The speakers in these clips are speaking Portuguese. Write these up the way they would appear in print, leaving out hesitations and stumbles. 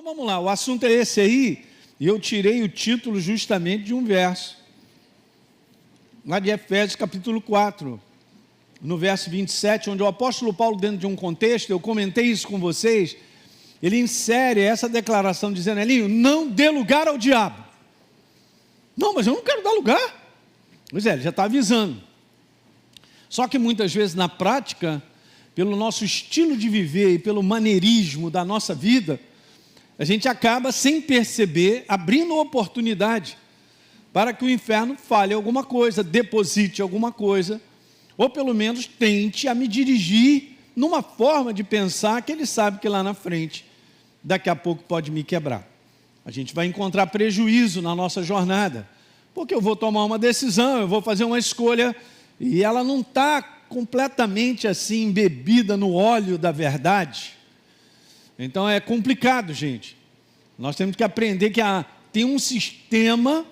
Então vamos lá, o assunto é esse aí, e eu tirei o título justamente de um verso, lá de Efésios capítulo 4, no verso 27, onde o apóstolo Paulo, dentro de um contexto, eu comentei isso com vocês, ele insere essa declaração dizendo, Elinho, não dê lugar ao diabo. Não, mas eu não quero dar lugar. Pois é, ele já está avisando. Só que muitas vezes na prática, pelo nosso estilo de viver e pelo maneirismo da nossa vida, a gente acaba sem perceber, abrindo oportunidade para que o inferno fale alguma coisa, deposite alguma coisa, ou pelo menos tente a me dirigir numa forma de pensar que ele sabe que lá na frente, daqui a pouco pode me quebrar. A gente vai encontrar prejuízo na nossa jornada, porque eu vou tomar uma decisão, eu vou fazer uma escolha, e ela não está completamente assim, embebida no óleo da verdade. Então é complicado, gente. Nós temos que aprender que tem um sistema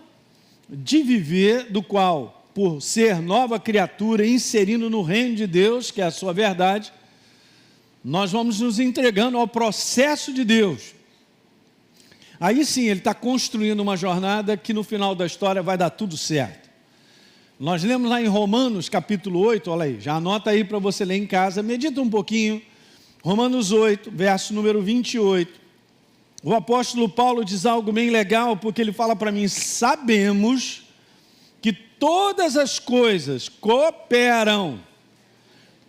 de viver, do qual, por ser nova criatura, inserindo no reino de Deus, que é a sua verdade, nós vamos nos entregando ao processo de Deus. Aí sim, ele está construindo uma jornada que no final da história vai dar tudo certo. Nós lemos lá em Romanos capítulo 8, olha aí, já anota aí para você ler em casa, medita um pouquinho. Romanos 8, verso número 28. O apóstolo Paulo diz algo bem legal, porque ele fala para mim, sabemos que todas as coisas cooperam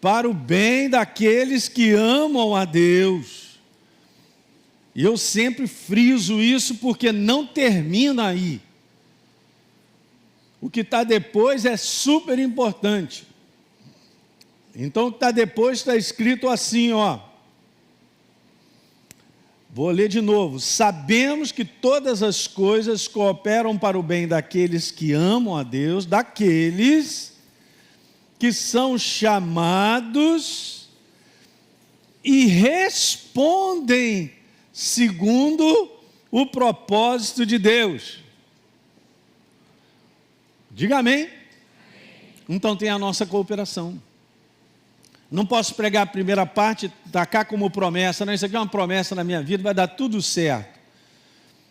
para o bem daqueles que amam a Deus. E eu sempre friso isso porque não termina aí. O que está depois é super importante. Então o que está depois está escrito assim, ó. Vou ler de novo. Sabemos que todas as coisas cooperam para o bem daqueles que amam a Deus, daqueles que são chamados e respondem segundo o propósito de Deus. Diga amém. Então tem a nossa cooperação. Não posso pregar a primeira parte, tacar como promessa, não, isso aqui é uma promessa na minha vida, vai dar tudo certo.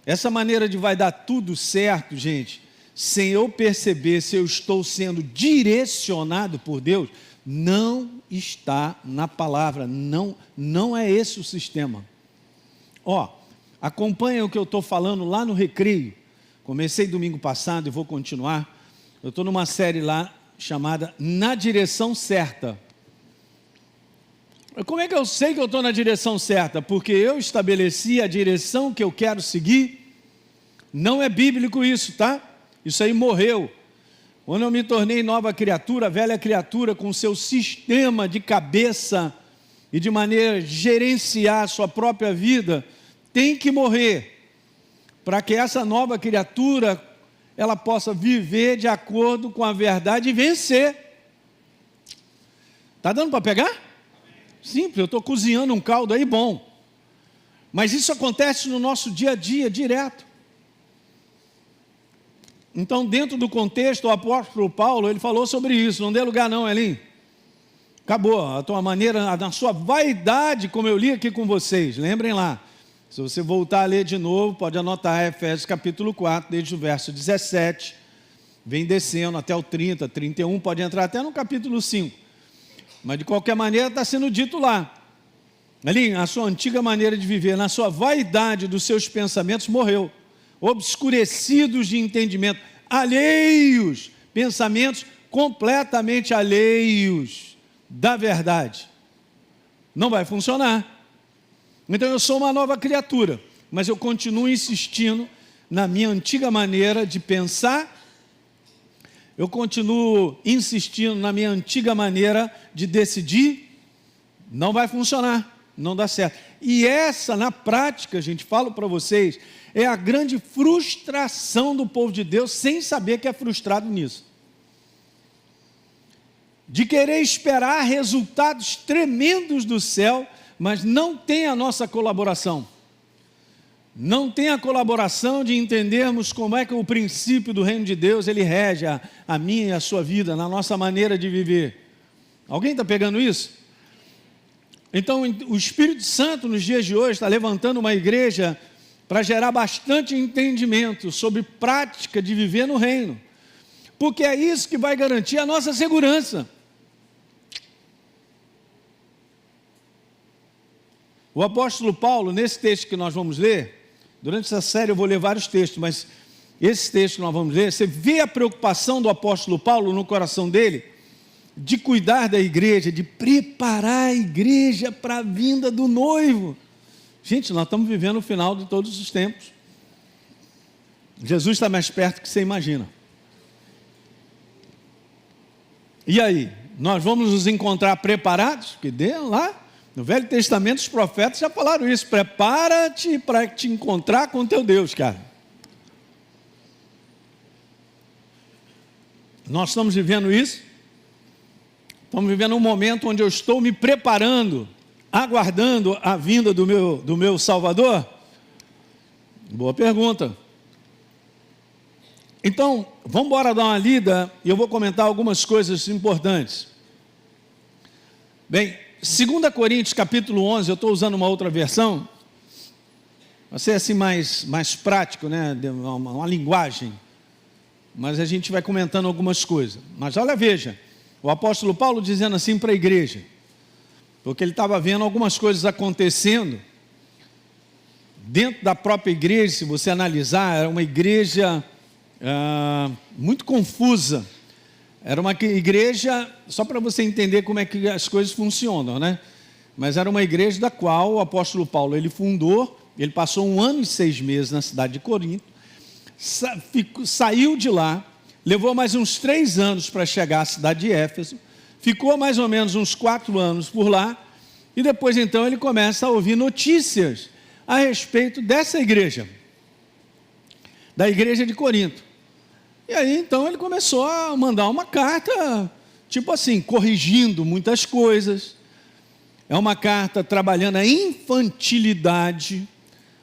Essa maneira de vai dar tudo certo, gente, sem eu perceber se eu estou sendo direcionado por Deus, não está na palavra, não é esse o sistema. Ó, acompanha o que eu estou falando lá no Recreio, comecei domingo passado e vou continuar, eu estou numa série lá chamada Na Direção Certa. Como é que eu sei que eu estou na direção certa? Porque eu estabeleci a direção que eu quero seguir. Não é bíblico isso, tá? Isso aí morreu. Quando eu me tornei nova criatura, velha criatura, com seu sistema de cabeça e de maneira de gerenciar a sua própria vida, tem que morrer, para que essa nova criatura, ela possa viver de acordo com a verdade e vencer. Está dando para pegar? Simples, eu estou cozinhando um caldo aí bom. Mas isso acontece no nosso dia a dia, direto. Então, dentro do contexto, o apóstolo Paulo, ele falou sobre isso. Não dê lugar não, Elinho. Acabou, a tua maneira, na sua vaidade, como eu li aqui com vocês. Lembrem lá. Se você voltar a ler de novo, pode anotar Efésios capítulo 4, desde o verso 17. Vem descendo até o 30, 31, pode entrar até no capítulo 5. Mas de qualquer maneira está sendo dito lá. Ali, a sua antiga maneira de viver, na sua vaidade dos seus pensamentos, morreu. Obscurecidos de entendimento, alheios, pensamentos completamente alheios da verdade. Não vai funcionar. Então eu sou uma nova criatura, mas eu continuo insistindo na minha antiga maneira de pensar. Eu continuo insistindo na minha antiga maneira de decidir, não vai funcionar, não dá certo. E essa, na prática, gente, falo para vocês, é a grande frustração do povo de Deus, sem saber que é frustrado nisso. De querer esperar resultados tremendos do céu, mas não tem a nossa colaboração. Não tem a colaboração de entendermos como é que o princípio do reino de Deus, ele rege a minha e a sua vida, na nossa maneira de viver. Alguém está pegando isso? Então, o Espírito Santo, nos dias de hoje, está levantando uma igreja para gerar bastante entendimento sobre prática de viver no reino, porque é isso que vai garantir a nossa segurança. O apóstolo Paulo, nesse texto que nós vamos ler, durante essa série eu vou ler vários textos, mas esse texto que nós vamos ler, você vê a preocupação do apóstolo Paulo no coração dele, de cuidar da igreja, de preparar a igreja para a vinda do noivo. Gente, nós estamos vivendo o final de todos os tempos. Jesus está mais perto que você imagina. E aí, nós vamos nos encontrar preparados? Porque lá no Velho Testamento os profetas já falaram isso. Prepara-te para te encontrar com teu Deus, cara. Nós estamos vivendo isso. Estamos vivendo um momento onde eu estou me preparando, aguardando a vinda do meu Salvador? Boa pergunta. Então, vamos embora dar uma lida e eu vou comentar algumas coisas importantes. Bem, 2 Coríntios capítulo 11, eu estou usando uma outra versão, vai ser assim mais prático, né? Uma linguagem, mas a gente vai comentando algumas coisas. Mas olha, veja, o apóstolo Paulo dizendo assim para a igreja, porque ele estava vendo algumas coisas acontecendo dentro da própria igreja. Se você analisar, era uma igreja muito confusa. Era uma igreja, só para você entender como é que as coisas funcionam, né? Mas era uma igreja da qual o apóstolo Paulo, ele fundou, ele passou 1 ano e 6 meses na cidade de Corinto, saiu de lá, levou mais uns 3 anos para chegar à cidade de Éfeso, ficou mais ou menos uns 4 anos por lá, e depois então ele começa a ouvir notícias a respeito dessa igreja, da igreja de Corinto. E aí então ele começou a mandar uma carta, tipo assim, corrigindo muitas coisas. É uma carta trabalhando a infantilidade,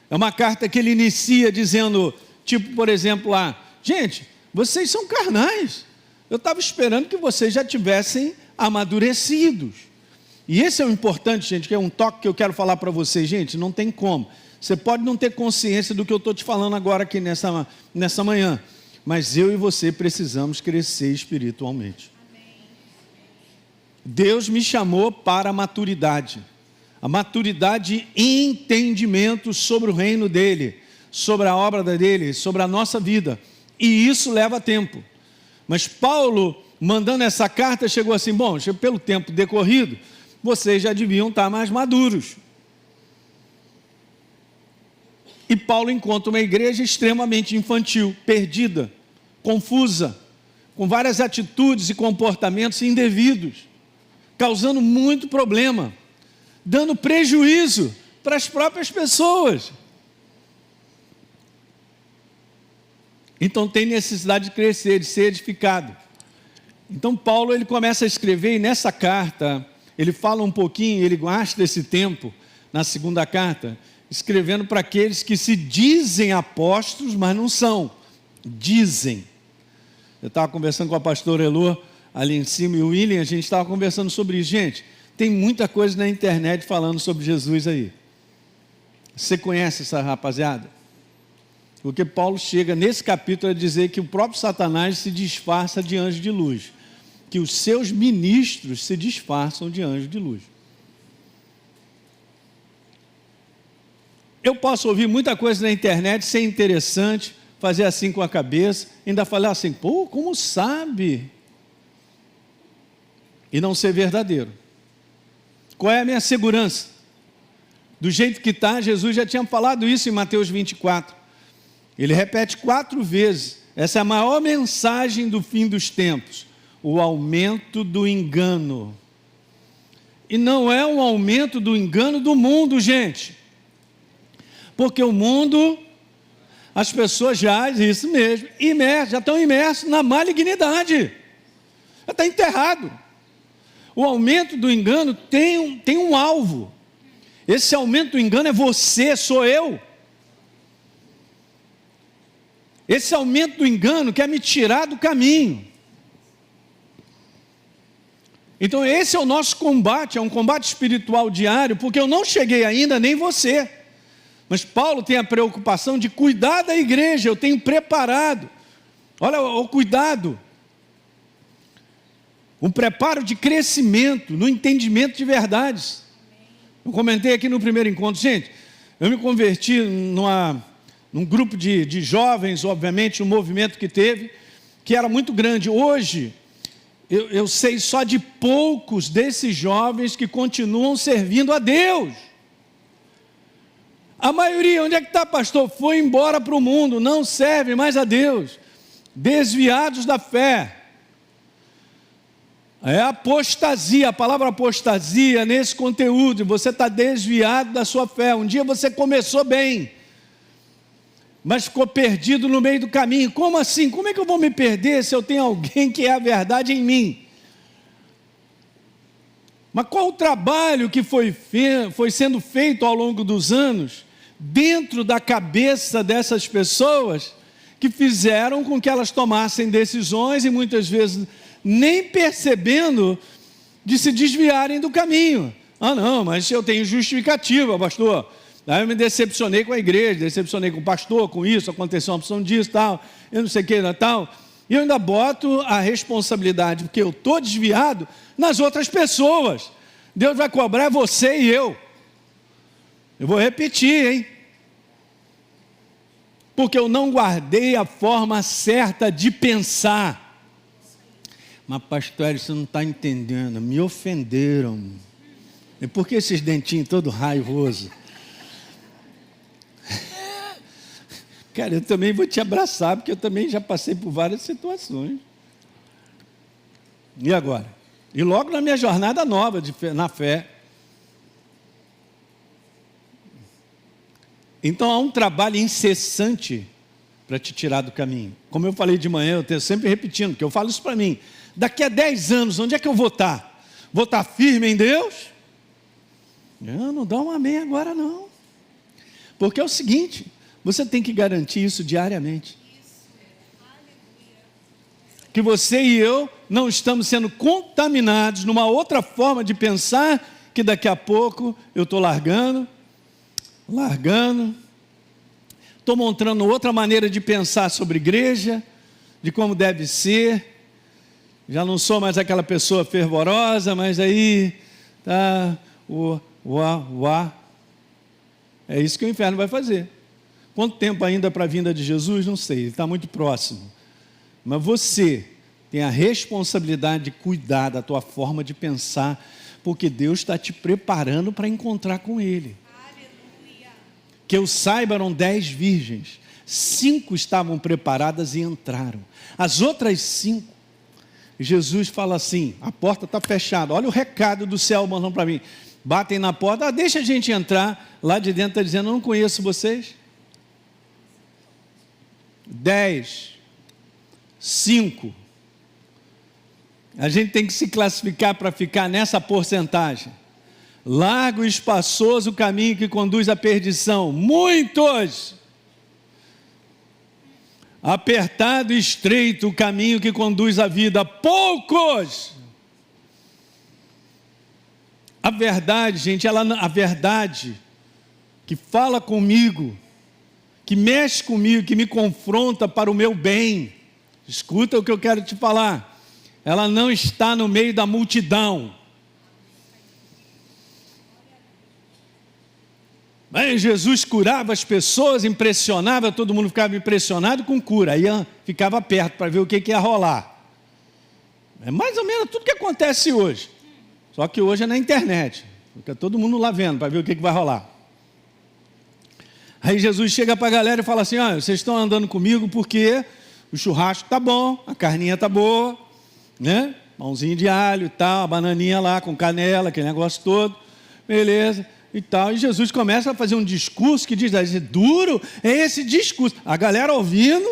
é uma carta que ele inicia dizendo, tipo, por exemplo lá, gente, vocês são carnais, eu estava esperando que vocês já tivessem amadurecidos. E esse é o importante, gente, que é um toque que eu quero falar para vocês, gente, não tem como. Você pode não ter consciência do que eu estou te falando agora aqui nessa manhã, mas eu e você precisamos crescer espiritualmente. Deus me chamou para a maturidade e entendimento sobre o reino dele, sobre a obra dele, sobre a nossa vida, e isso leva tempo. Mas Paulo, mandando essa carta, chegou assim, bom, pelo tempo decorrido, vocês já deviam estar mais maduros. E Paulo encontra uma igreja extremamente infantil, perdida, confusa, com várias atitudes e comportamentos indevidos, causando muito problema, dando prejuízo para as próprias pessoas. Então tem necessidade de crescer, de ser edificado. Então Paulo, ele começa a escrever, e nessa carta ele fala um pouquinho, ele gasta esse tempo na segunda carta, escrevendo para aqueles que se dizem apóstolos, mas não são, dizem. Eu estava conversando com a pastora Elô ali em cima, e o William, a gente estava conversando sobre isso. Gente, tem muita coisa na internet falando sobre Jesus aí. Você conhece essa rapaziada? Porque Paulo chega nesse capítulo a dizer que o próprio Satanás se disfarça de anjo de luz, que os seus ministros se disfarçam de anjo de luz. Eu posso ouvir muita coisa na internet, ser interessante, fazer assim com a cabeça, ainda falar assim, pô, como sabe? E não ser verdadeiro. Qual é a minha segurança? Do jeito que está, Jesus já tinha falado isso em Mateus 24. Ele repete 4 vezes. Essa é a maior mensagem do fim dos tempos. O aumento do engano. E não é um aumento do engano do mundo, gente. Porque o mundo, as pessoas já, isso mesmo, já estão imersas na malignidade. Já está enterrado. O aumento do engano tem um alvo. Esse aumento do engano é você, sou eu. Esse aumento do engano quer me tirar do caminho. Então esse é o nosso combate, é um combate espiritual diário, porque eu não cheguei ainda, nem você. Mas Paulo tem a preocupação de cuidar da igreja. Eu tenho preparado. Olha o cuidado. Um preparo de crescimento, no entendimento de verdades. Eu comentei aqui no primeiro encontro. Gente, eu me converti num grupo de jovens, obviamente, um movimento que teve, que era muito grande. Hoje, eu sei só de poucos desses jovens que continuam servindo a Deus. A maioria, onde é que está, pastor? Foi embora para o mundo, não serve mais a Deus. Desviados da fé. É apostasia, a palavra apostasia nesse conteúdo, você está desviado da sua fé. Um dia você começou bem, mas ficou perdido no meio do caminho. Como assim? Como é que eu vou me perder se eu tenho alguém que é a verdade em mim? Mas qual o trabalho que foi sendo feito ao longo dos anos, dentro da cabeça dessas pessoas, que fizeram com que elas tomassem decisões e muitas vezes nem percebendo de se desviarem do caminho? Ah não, mas eu tenho justificativa, pastor. Aí eu me decepcionei com a igreja, decepcionei com o pastor, com isso, aconteceu uma opção disso, tal, eu não sei o que, tal. E eu ainda boto a responsabilidade, porque eu estou desviado, nas outras pessoas. Deus vai cobrar você e eu. Eu vou repetir, hein? Porque eu não guardei a forma certa de pensar. Mas pastor, você não está entendendo, me ofenderam. E por que esses dentinhos todos raivosos? Cara, eu também vou te abraçar, porque eu também já passei por várias situações. E agora? E logo na minha jornada nova na fé. Então há um trabalho incessante para te tirar do caminho. Como eu falei de manhã, eu estou sempre repetindo, porque eu falo isso para mim. Daqui a 10 anos, onde é que eu vou estar? Vou estar firme em Deus? Não dá um amém agora não. Porque é o seguinte, você tem que garantir isso diariamente. Que você e eu não estamos sendo contaminados numa outra forma de pensar, que daqui a pouco eu estou largando, estou mostrando outra maneira de pensar sobre igreja, de como deve ser. Já não sou mais aquela pessoa fervorosa, mas aí tá é isso que o inferno vai fazer. Quanto tempo ainda para a vinda de Jesus? Não sei, ele está muito próximo. Mas você tem a responsabilidade de cuidar da tua forma de pensar, porque Deus está te preparando para encontrar com Ele. Aleluia. Que eu saiba, eram 10 virgens, 5 estavam preparadas e entraram. As outras 5, Jesus fala assim, a porta está fechada, olha o recado do céu mandando para mim, batem na porta, deixa a gente entrar, lá de dentro está dizendo, eu não conheço vocês. 10, 5, a gente tem que se classificar para ficar nessa porcentagem. Largo e espaçoso o caminho que conduz à perdição, muitos. Apertado e estreito o caminho que conduz à vida, poucos. A verdade, gente, a verdade que fala comigo, que mexe comigo, que me confronta para o meu bem, escuta o que eu quero te falar, ela não está no meio da multidão. Aí Jesus curava as pessoas, impressionava, todo mundo ficava impressionado com cura, aí ficava perto para ver o que ia rolar. É mais ou menos tudo que acontece hoje, só que hoje é na internet, fica todo mundo lá vendo para ver o que vai rolar. Aí Jesus chega para a galera e fala assim, vocês estão andando comigo porque o churrasco está bom, a carninha está boa, né? Mãozinho de alho e tal, a bananinha lá com canela, aquele negócio todo, beleza, e tal. E Jesus começa a fazer um discurso que diz, duro é esse discurso. A galera ouvindo,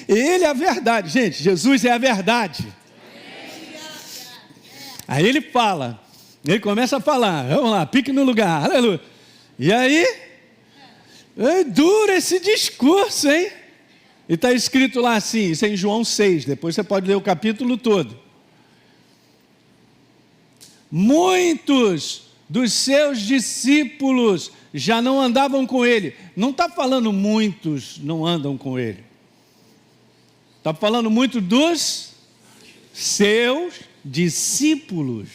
ele é a verdade. Gente, Jesus é a verdade. Aí ele fala, ele começa a falar, vamos lá, pique no lugar, aleluia. E aí, é duro esse discurso, hein? E está escrito lá assim, isso é em João 6, depois você pode ler o capítulo todo. Muitos dos seus discípulos já não andavam com ele. Não está falando muitos não andam com ele. Está falando muito dos seus discípulos.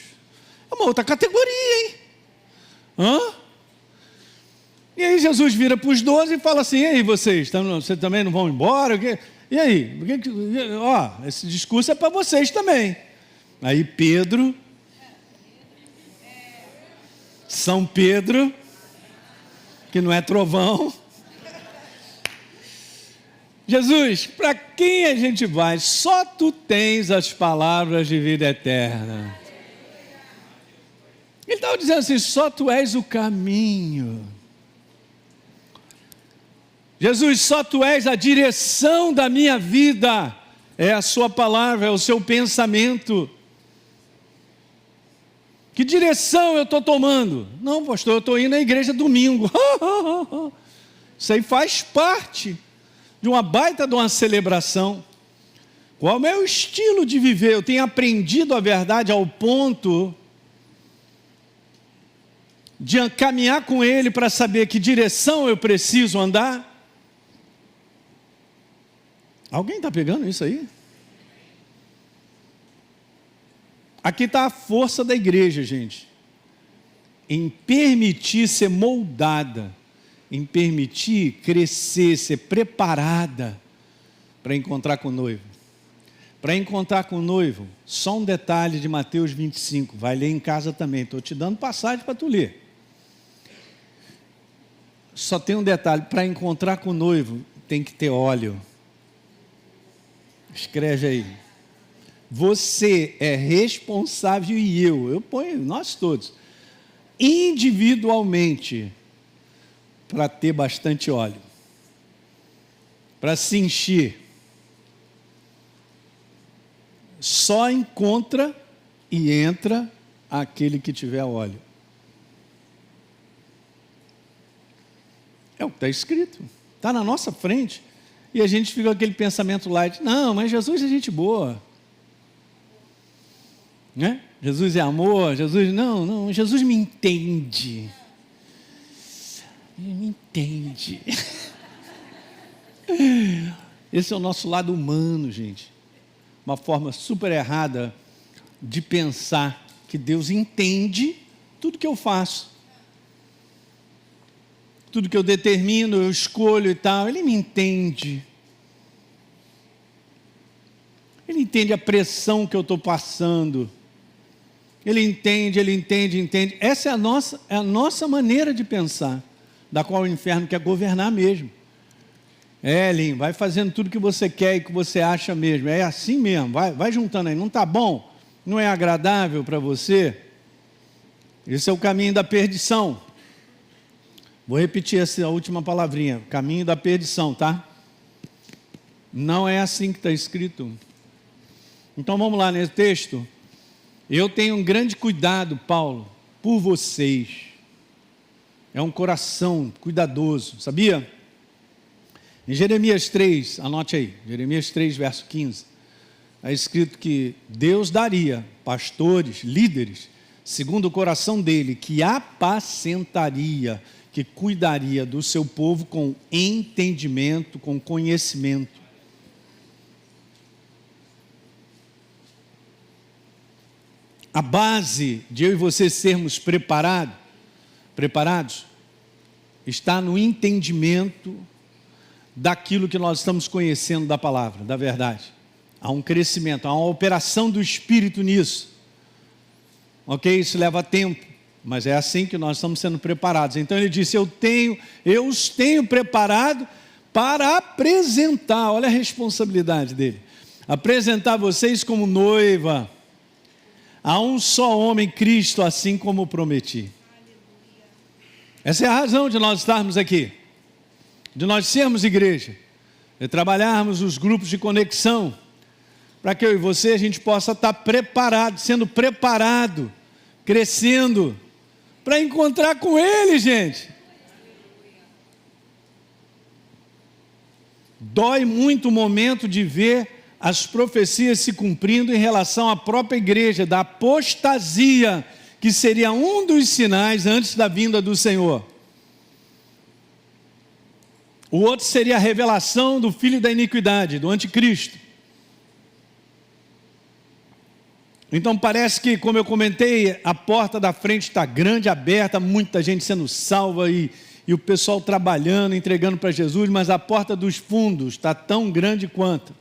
É uma outra categoria, hein? E aí Jesus vira para os 12 e fala assim: e aí vocês também não vão embora? E aí? Esse discurso é para vocês também. Aí Pedro, São Pedro, que não é trovão. Jesus, para quem a gente vai? Só tu tens as palavras de vida eterna. Ele estava dizendo assim: só tu és o caminho. Jesus, só tu és a direção da minha vida. É a sua palavra, é o seu pensamento. Que direção eu estou tomando? Não, pastor, eu estou indo à igreja domingo. Isso aí faz parte de uma baita de uma celebração. Qual é o estilo de viver? Eu tenho aprendido a verdade ao ponto de caminhar com Ele para saber que direção eu preciso andar. Alguém está pegando isso aí? Aqui está a força da igreja, gente, em permitir ser moldada, em permitir crescer, ser preparada para encontrar com o noivo. Para encontrar com o noivo, só um detalhe de Mateus 25, vai ler em casa também, estou te dando passagem para tu ler. Só tem um detalhe: para encontrar com o noivo, tem que ter óleo. Escreve aí. Você é responsável, e eu ponho, nós todos, individualmente, para ter bastante óleo, para se encher. Só encontra e entra aquele que tiver óleo. É o que está escrito, está na nossa frente, e a gente fica com aquele pensamento light: não, mas Jesus é gente boa. Né? Jesus é amor, Jesus me entende. Ele me entende. Esse é o nosso lado humano, gente. Uma forma super errada de pensar que Deus entende tudo que eu faço. Tudo que eu determino, eu escolho e tal, Ele me entende. Ele entende a pressão que eu estou passando. Ele entende. Essa é a nossa maneira de pensar, da qual o inferno quer governar mesmo. Lin, vai fazendo tudo que você quer e que você acha mesmo. É assim mesmo, vai juntando aí. Não está bom? Não é agradável para você? Esse é o caminho da perdição. Vou repetir essa última palavrinha: caminho da perdição, tá? Não é assim que está escrito. Então vamos lá nesse texto. Eu tenho um grande cuidado, Paulo, por vocês. É um coração cuidadoso, sabia? Em Jeremias 3, anote aí, Jeremias 3, verso 15, é escrito que Deus daria pastores, líderes, segundo o coração dele, que apacentaria, que cuidaria do seu povo com entendimento, com conhecimento. A base de eu e você sermos preparados, está no entendimento daquilo que nós estamos conhecendo da palavra, da verdade. Há um crescimento, há uma operação do Espírito nisso. Ok? Isso leva tempo, mas é assim que nós estamos sendo preparados. Então ele disse: eu os tenho preparado para apresentar, olha a responsabilidade dele, apresentar vocês como noiva a um só homem, Cristo, assim como prometi. Essa é a razão de nós estarmos aqui, de nós sermos igreja, de trabalharmos os grupos de conexão, para que eu e você, a gente possa estar preparado, sendo preparado, crescendo, para encontrar com Ele, gente. Dói muito o momento de ver as profecias se cumprindo em relação à própria igreja, da apostasia, que seria um dos sinais antes da vinda do Senhor. O outro seria a revelação do filho da iniquidade, do anticristo. Então parece que, como eu comentei, a porta da frente está grande, aberta, muita gente sendo salva e o pessoal trabalhando, entregando para Jesus, mas a porta dos fundos está tão grande quanto.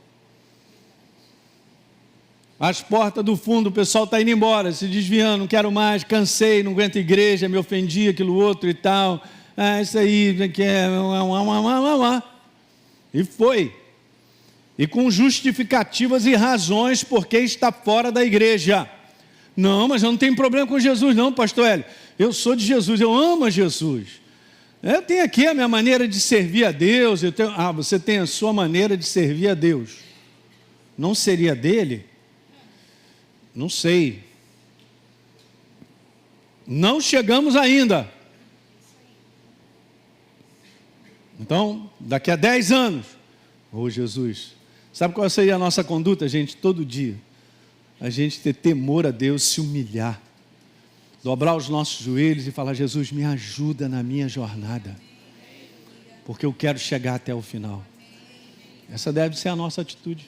As portas do fundo, o pessoal está indo embora, se desviando, não quero mais, cansei, não aguento igreja, me ofendi, aquilo outro e tal. Isso aí, que é... E foi. E com justificativas e razões porque está fora da igreja. Não, mas eu não tenho problema com Jesus não, pastor Hélio. Eu sou de Jesus, eu amo a Jesus. Eu tenho aqui a minha maneira de servir a Deus. Você tem a sua maneira de servir a Deus. Não seria dele? Não sei. Não chegamos ainda. Então, daqui a 10 anos, Jesus, sabe qual seria a nossa conduta, gente? Todo dia, a gente ter temor a Deus, se humilhar, dobrar os nossos joelhos e falar: Jesus, me ajuda na minha jornada, porque eu quero chegar até o final. Essa deve ser a nossa atitude.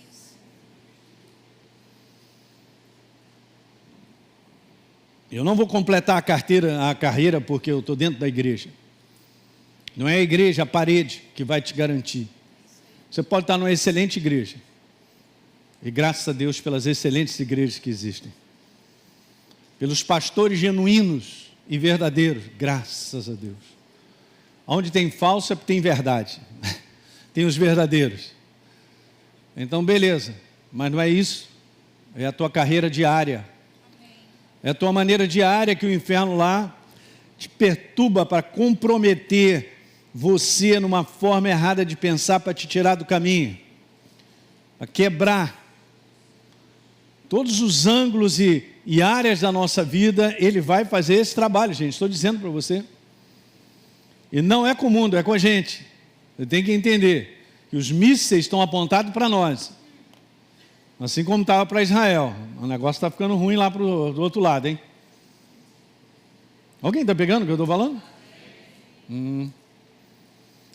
Eu não vou completar a carreira porque eu estou dentro da igreja. Não é a igreja, a parede que vai te garantir. Você pode estar numa excelente igreja. E graças a Deus pelas excelentes igrejas que existem. Pelos pastores genuínos e verdadeiros. Graças a Deus. Onde tem falso é porque tem verdade. Tem os verdadeiros. Então beleza. Mas não é isso. É a tua carreira diária. É a tua maneira diária que o inferno lá te perturba para comprometer você numa forma errada de pensar, para te tirar do caminho, para quebrar todos os ângulos e áreas da nossa vida. Ele vai fazer esse trabalho, gente, estou dizendo para você. E não é com o mundo, é com a gente. Você tem que entender que os mísseis estão apontados para nós, assim como estava para Israel. O negócio está ficando ruim lá do outro lado, hein? Alguém está pegando o que eu estou falando?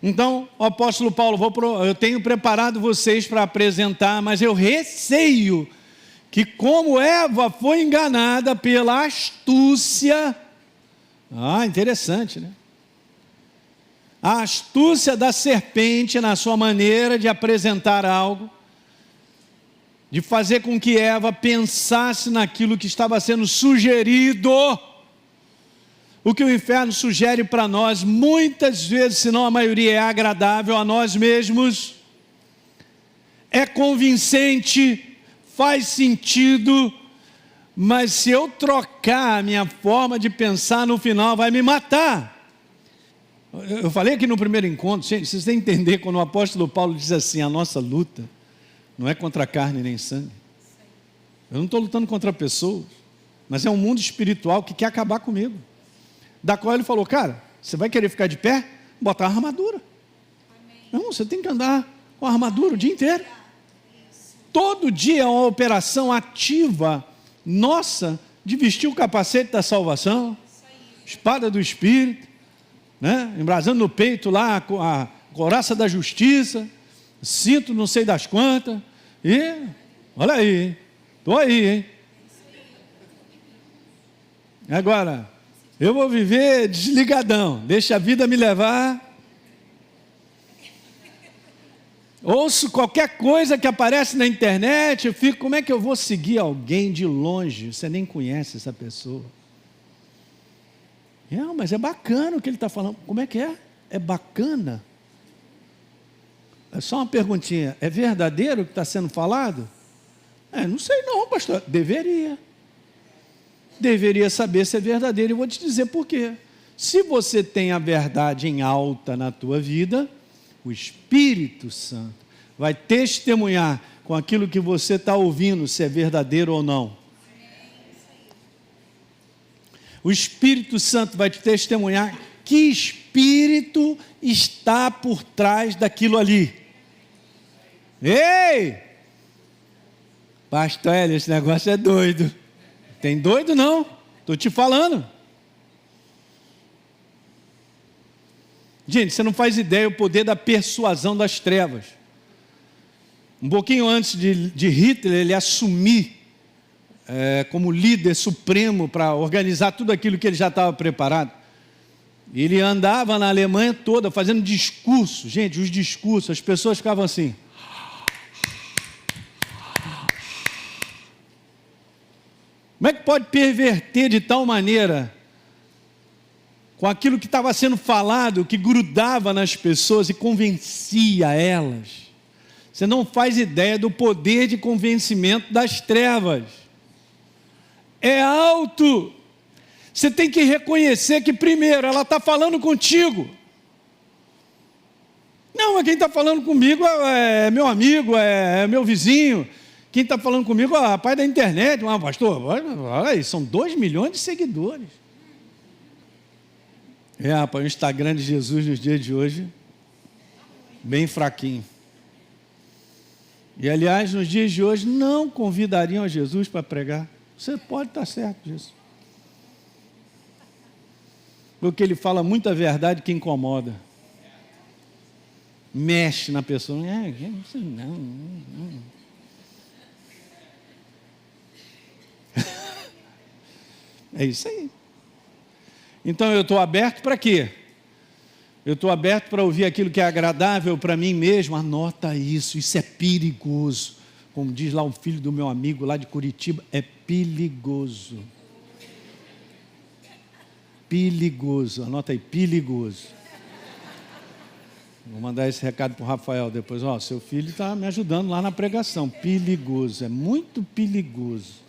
Então, o apóstolo Paulo, eu tenho preparado vocês para apresentar, mas eu receio que, como Eva foi enganada pela astúcia, interessante, né? A astúcia da serpente na sua maneira de apresentar algo, de fazer com que Eva pensasse naquilo que estava sendo sugerido. O que o inferno sugere para nós, muitas vezes, se não a maioria, é agradável a nós mesmos, é convincente, faz sentido, mas se eu trocar a minha forma de pensar, no final vai me matar. Eu falei aqui no primeiro encontro, gente, vocês têm que entender quando o apóstolo Paulo diz assim: a nossa luta não é contra carne nem sangue. Eu não estou lutando contra pessoas, mas é um mundo espiritual que quer acabar comigo. Da qual ele falou: cara, você vai querer ficar de pé? Botar a armadura. Não, você tem que andar com a armadura o dia inteiro. Todo dia é uma operação ativa nossa de vestir o capacete da salvação, espada do Espírito, né? Embrasando no peito lá a couraça da justiça, cinto não sei das quantas, e olha aí, estou aí, hein? Agora, eu vou viver desligadão, deixa a vida me levar. Ouço qualquer coisa que aparece na internet, eu fico: como é que eu vou seguir alguém de longe? Você nem conhece essa pessoa. Mas é bacana o que ele está falando. Como é que é? É bacana? É só uma perguntinha: é verdadeiro o que está sendo falado? Não sei não, pastor. Deveria saber se é verdadeiro, e vou te dizer por quê. Se você tem a verdade em alta na tua vida, o Espírito Santo vai testemunhar com aquilo que você está ouvindo, se é verdadeiro ou não. O Espírito Santo vai te testemunhar que espírito está por trás daquilo ali. Ei! Pastor Hélio, esse negócio é doido. Tem doido não, estou te falando. Gente, você não faz ideia o poder da persuasão das trevas. Um pouquinho antes de Hitler ele assumir como líder supremo para organizar tudo aquilo que ele já estava preparado, ele andava na Alemanha toda fazendo discursos. Gente, os discursos, as pessoas ficavam assim. Como é que pode perverter de tal maneira com aquilo que estava sendo falado, que grudava nas pessoas e convencia elas? Você não faz ideia do poder de convencimento das trevas. É alto. Você tem que reconhecer que primeiro ela está falando contigo. Não, mas quem está falando comigo é meu amigo, é meu vizinho. Quem está falando comigo é o rapaz da internet. Mas, pastor, olha aí, são 2 milhões de seguidores. Rapaz, o Instagram de Jesus nos dias de hoje, bem fraquinho. E, aliás, nos dias de hoje, não convidariam a Jesus para pregar. Você pode estar certo disso. Porque ele fala muita verdade que incomoda. Mexe na pessoa. Não. É isso aí. Então eu estou aberto para quê? Eu estou aberto para ouvir aquilo que é agradável para mim mesmo. Anota isso é perigoso. Como diz lá um filho do meu amigo lá de Curitiba, é perigoso. Perigoso, anota aí, perigoso. Vou mandar esse recado para o Rafael depois. Seu filho está me ajudando lá na pregação. Perigoso, é muito perigoso.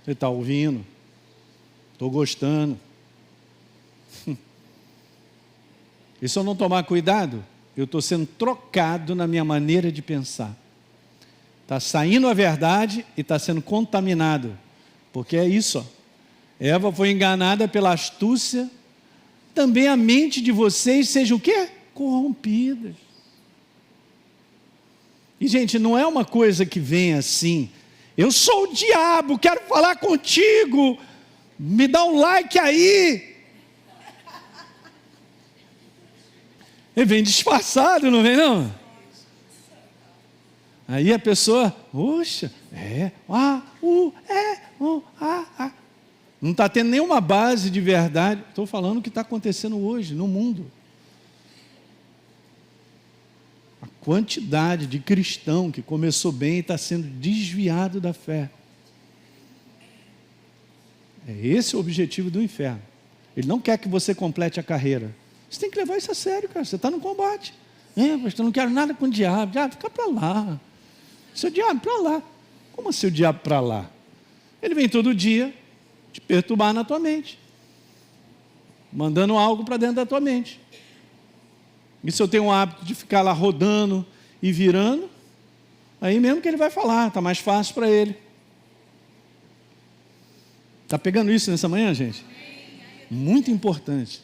Você está ouvindo? Estou gostando. E se eu não tomar cuidado, eu estou sendo trocado na minha maneira de pensar. Está saindo a verdade e está sendo contaminado. Porque é isso. Eva foi enganada pela astúcia. Também a mente de vocês seja o quê? Corrompidas. E, gente, não é uma coisa que vem assim. Eu sou o diabo, quero falar contigo. Me dá um like aí. Ele vem disfarçado, não vem não? Aí a pessoa, poxa, não está tendo nenhuma base de verdade. Estou falando o que está acontecendo hoje no mundo. A quantidade de cristão que começou bem e está sendo desviado da fé. É esse o objetivo do inferno. Ele não quer que você complete a carreira. Você tem que levar isso a sério, cara. Você está no combate. Pastor, não quero nada com o diabo. Diabo, fica para lá. Seu diabo, para lá. Como assim o diabo para lá? Ele vem todo dia te perturbar na tua mente. Mandando algo para dentro da tua mente. E se eu tenho o hábito de ficar lá rodando e virando, aí mesmo que ele vai falar, está mais fácil para ele. Está pegando isso nessa manhã, gente? Muito importante.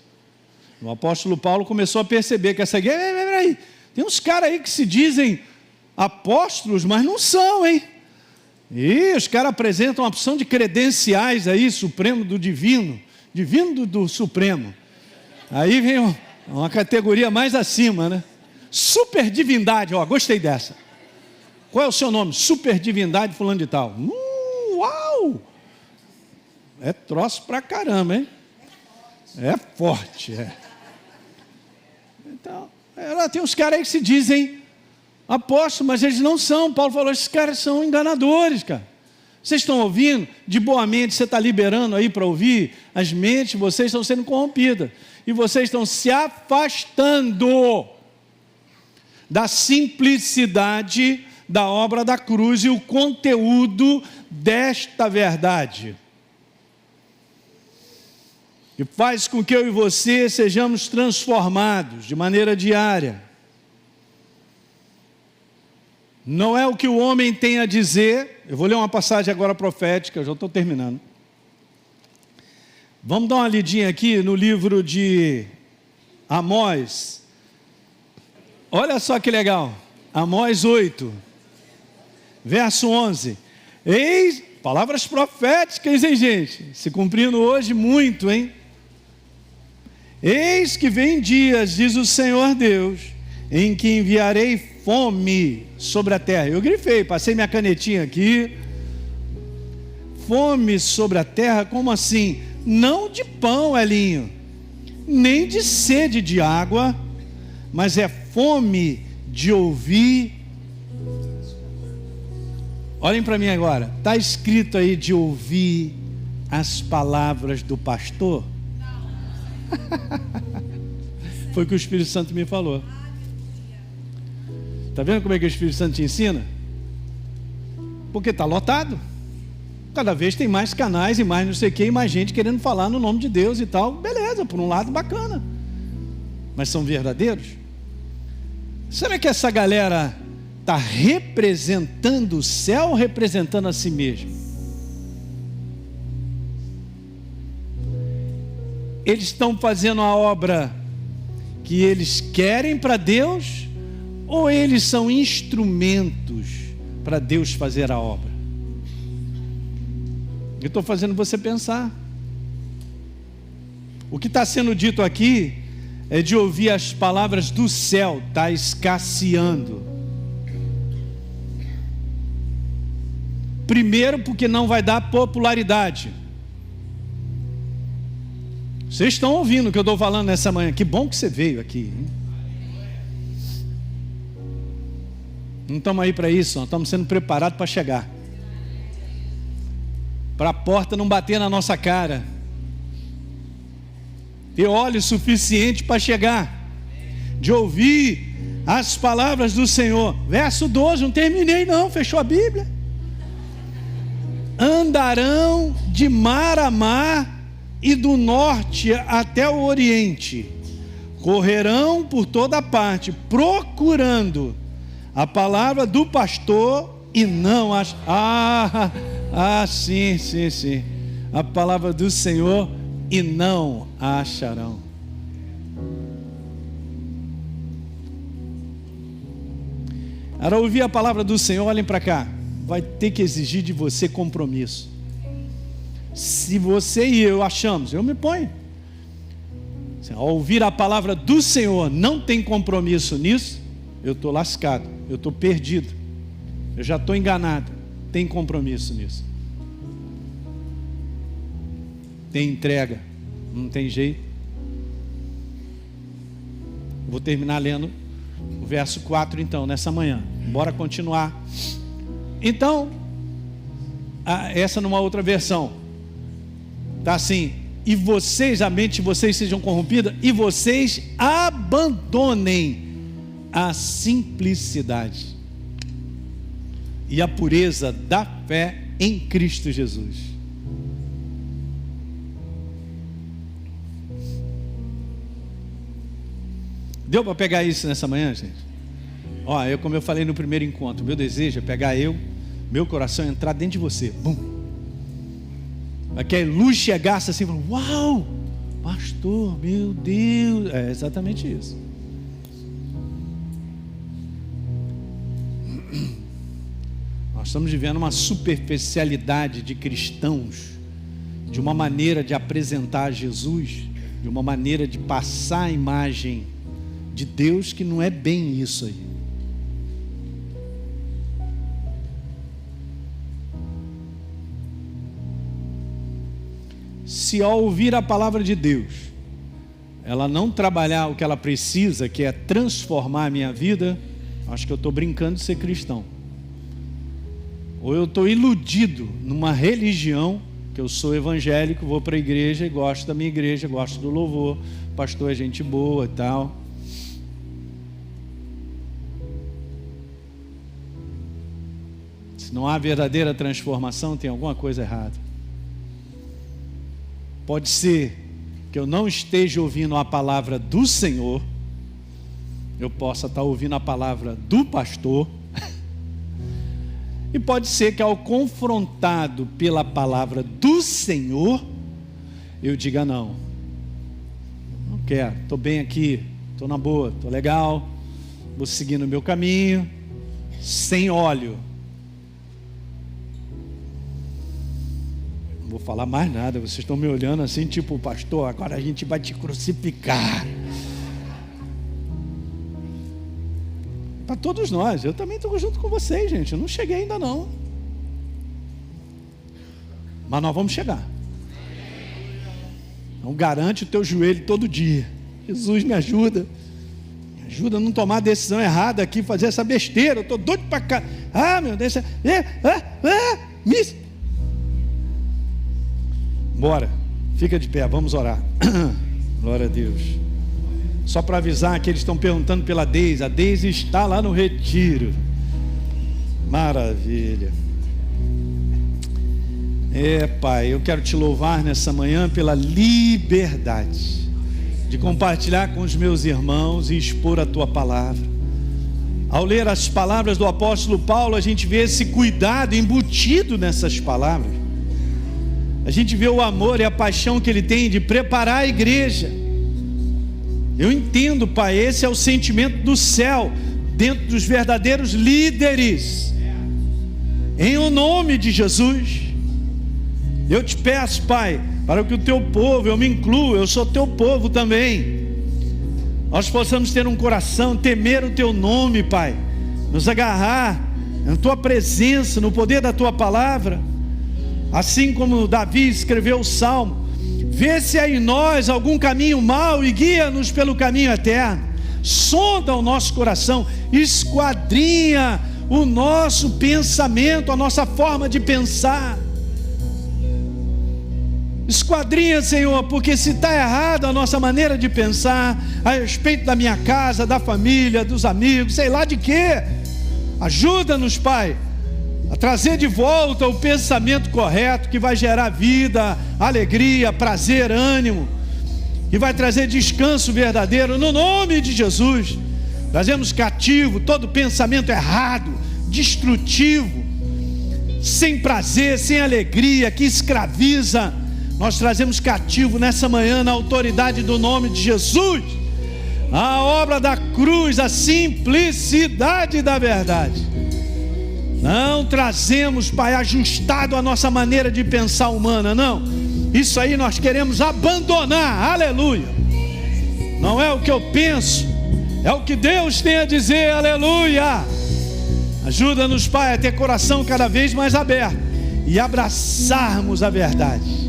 O apóstolo Paulo começou a perceber que essa igreja, peraí, tem uns caras aí que se dizem apóstolos, mas não são, hein? E os caras apresentam uma opção de credenciais aí, supremo do divino, divino do supremo. Aí vem uma categoria mais acima, né? Super divindade, gostei dessa. Qual é o seu nome? Super divindade fulano de tal. Uau! É troço pra caramba, hein? É forte, Então, tem uns caras aí que se dizem apóstolos, mas eles não são. Paulo falou, esses caras são enganadores, cara. Vocês estão ouvindo? De boa mente, você está liberando aí para ouvir? As mentes de vocês estão sendo corrompidas. E vocês estão se afastando da simplicidade da obra da cruz e o conteúdo desta verdade. Que faz com que eu e você sejamos transformados de maneira diária. Não é o que o homem tem a dizer. Eu vou ler uma passagem agora profética, eu já estou terminando. Vamos dar uma lidinha aqui no livro de Amós. Olha só que legal. Amós 8, verso 11. Eis, palavras proféticas, hein, gente? Se cumprindo hoje muito, hein? Eis que vem dias, diz o Senhor Deus, em que enviarei fome sobre a terra. Eu grifei, passei minha canetinha aqui. Fome sobre a terra, como assim? Não de pão, Elinho, nem de sede de água, mas é fome de ouvir. Olhem para mim agora, está escrito aí de ouvir as palavras do pastor? Foi o que o Espírito Santo me falou. Está vendo como é que o Espírito Santo te ensina? Porque está lotado. Cada vez tem mais canais e mais não sei o que, e mais gente querendo falar no nome de Deus e tal. Beleza, por um lado bacana. Mas são verdadeiros? Será que essa galera está representando o céu ou representando a si mesmo? Eles estão fazendo a obra que eles querem para Deus, ou eles são instrumentos para Deus fazer a obra? Eu estou fazendo você pensar. O que está sendo dito aqui é de ouvir as palavras do céu. Está escasseando. Primeiro, porque não vai dar popularidade. Vocês estão ouvindo o que eu estou falando nessa manhã. Que bom que você veio aqui, hein? Não estamos aí para isso, nós estamos sendo preparados para chegar, para a porta não bater na nossa cara, ter óleo suficiente para chegar, de ouvir as palavras do Senhor. Verso 12, não terminei não, fechou a Bíblia. Andarão de mar a mar e do norte até o oriente, correrão por toda parte, procurando a palavra do pastor e não as... sim. A palavra do Senhor e não a acharão. Para ouvir a palavra do Senhor, olhem para cá, vai ter que exigir de você compromisso. Se você e eu achamos, eu me ponho, ao ouvir a palavra do Senhor não tem compromisso nisso, eu estou lascado, eu estou perdido, eu já estou enganado. Tem compromisso nisso, tem entrega, não tem jeito. Vou terminar lendo o verso 4 então, nessa manhã. Bora continuar. Então, essa numa outra versão está assim: e vocês, a mente de vocês sejam corrompida, e vocês abandonem a simplicidade e a pureza da fé em Cristo Jesus. Deu para pegar isso nessa manhã, gente? Como eu falei no primeiro encontro, meu desejo é pegar meu coração, entrar dentro de você, bum, para que a luz chegasse assim, uau, pastor, meu Deus, é exatamente isso. Nós estamos vivendo uma superficialidade de cristãos, de uma maneira de apresentar Jesus, de uma maneira de passar a imagem de Deus que não é bem isso aí. Se ao ouvir a palavra de Deus, ela não trabalhar o que ela precisa, que é transformar a minha vida, acho que eu estou brincando de ser cristão. Ou eu estou iludido numa religião, que eu sou evangélico, vou para a igreja e gosto da minha igreja, gosto do louvor, pastor é gente boa e tal. Se não há verdadeira transformação, tem alguma coisa errada. Pode ser que eu não esteja ouvindo a palavra do Senhor, eu possa estar ouvindo a palavra do pastor, e pode ser que ao confrontado pela palavra do Senhor, eu diga não quero, estou bem aqui, estou na boa, estou legal, vou seguir no meu caminho, sem óleo. vou falar mais nada, vocês estão me olhando assim, tipo, pastor, agora a gente vai te crucificar. Para todos nós, eu também estou junto com vocês, gente, eu não cheguei ainda não. Mas nós vamos chegar. Então garante o teu joelho todo dia. Jesus, me ajuda. Me ajuda a não tomar a decisão errada aqui, fazer essa besteira. Eu estou doido para cá. Ah, meu Deus. Bora, fica de pé, vamos orar. Glória a Deus. Só para avisar que eles estão perguntando pela Deise. A Deise está lá no retiro. Maravilha. Pai, eu quero te louvar nessa manhã pela liberdade de compartilhar com os meus irmãos e expor a tua palavra. Ao ler as palavras do apóstolo Paulo, a gente vê esse cuidado embutido nessas palavras. A gente vê o amor e a paixão que ele tem de preparar a igreja. Eu entendo, Pai, esse é o sentimento do céu dentro dos verdadeiros líderes. Em o nome de Jesus, eu te peço, Pai, para que o teu povo, eu me incluo, eu sou teu povo também, nós possamos ter um coração, temer o teu nome, Pai, nos agarrar na tua presença, no poder da tua palavra, assim como Davi escreveu o Salmo: vê se há em nós algum caminho mau e guia-nos pelo caminho eterno. Sonda o nosso coração, esquadrinha o nosso pensamento, a nossa forma de pensar. Esquadrinha, Senhor, porque se está errado a nossa maneira de pensar a respeito da minha casa, da família, dos amigos, sei lá de quê, ajuda-nos, Pai, a trazer de volta o pensamento correto, que vai gerar vida, alegria, prazer, ânimo, que vai trazer descanso verdadeiro, no nome de Jesus. Trazemos cativo todo pensamento errado, destrutivo, sem prazer, sem alegria, que escraviza. Nós trazemos cativo nessa manhã, na autoridade do nome de Jesus, a obra da cruz, a simplicidade da verdade. Não trazemos, Pai, ajustado a nossa maneira de pensar humana, não. Isso aí nós queremos abandonar, aleluia. Não é o que eu penso, é o que Deus tem a dizer, aleluia. Ajuda-nos, Pai, a ter coração cada vez mais aberto e abraçarmos a verdade,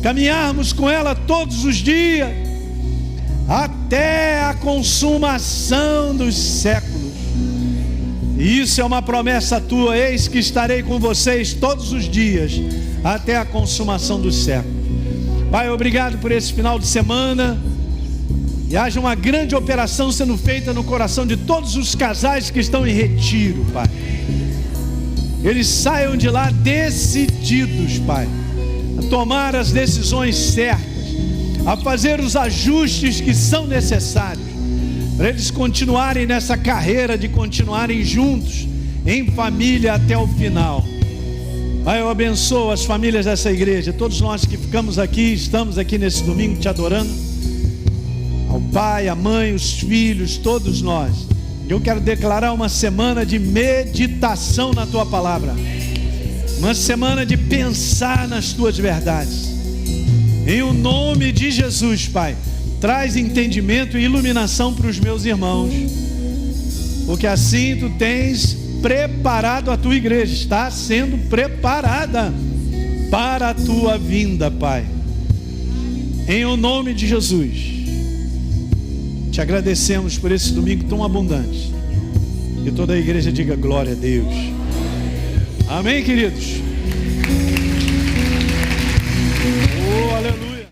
caminharmos com ela todos os dias, até a consumação dos séculos. E isso é uma promessa tua: eis que estarei com vocês todos os dias, até a consumação dos séculos. Pai, obrigado por esse final de semana, e haja uma grande operação sendo feita no coração de todos os casais que estão em retiro, Pai. Eles saiam de lá decididos, Pai, a tomar as decisões certas, a fazer os ajustes que são necessários, para eles continuarem nessa carreira de continuarem juntos, em família até o final. Pai, eu abençoo as famílias dessa igreja, todos nós que ficamos aqui, estamos aqui nesse domingo te adorando, ao pai, à mãe, os filhos, todos nós. Eu quero declarar uma semana de meditação na tua palavra, uma semana de pensar nas tuas verdades, em o nome de Jesus. Pai, traz entendimento e iluminação para os meus irmãos, porque assim tu tens preparado a tua igreja, está sendo preparada para a tua vinda, Pai, em o nome de Jesus. Te agradecemos por esse domingo tão abundante, e toda a igreja diga glória a Deus. Amém, queridos?